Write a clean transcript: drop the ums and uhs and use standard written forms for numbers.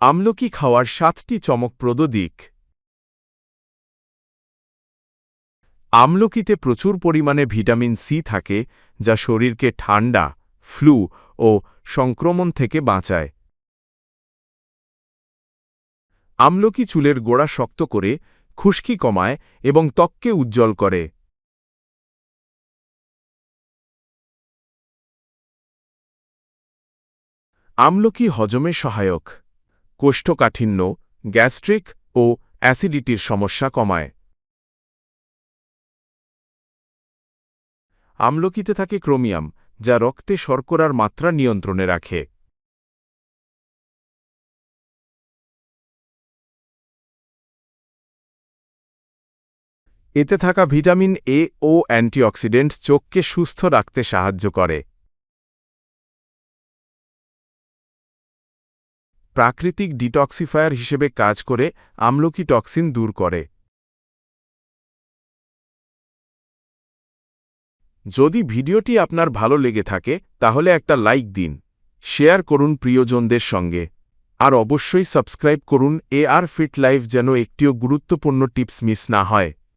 আমলকি খাওয়ার 7টি চমকপ্রদ দিক। আমলকিতে প্রচুর পরিমাণে ভিটামিন সি থাকে, যা শরীরকে ঠান্ডা, ফ্লু ও সংক্রমণ থেকে বাঁচায়। আমলকি চুলের গোড়া শক্ত করে, খুশকি কমায় এবং ত্বককে উজ্জ্বল করে। আমলকি হজমে সহায়ক, কোষ্ঠকাঠিন্য, গ্যাস্ট্রিক ও অ্যাসিডিটির সমস্যা কমায়। আমলকিতে থাকে ক্রোমিয়াম, যা রক্তে শর্করার মাত্রা নিয়ন্ত্রণে রাখে। এতে থাকা ভিটামিন এ ও অ্যান্টিঅক্সিডেন্ট চোখকে সুস্থ রাখতে সাহায্য করে। প্রাকৃতিক ডিটক্সিফায়ার হিসেবে কাজ করে আমলকি টক্সিন দূর করে। যদি ভিডিওটি আপনার ভালো লেগে থাকে তাহলে একটা লাইক দিন, শেয়ার করুন প্রিয়জনদের সঙ্গে, আর অবশ্যই সাবস্ক্রাইব করুন AR ফিট লাইফ যেন একটিও গুরুত্বপূর্ণ টিপস মিস না হয়।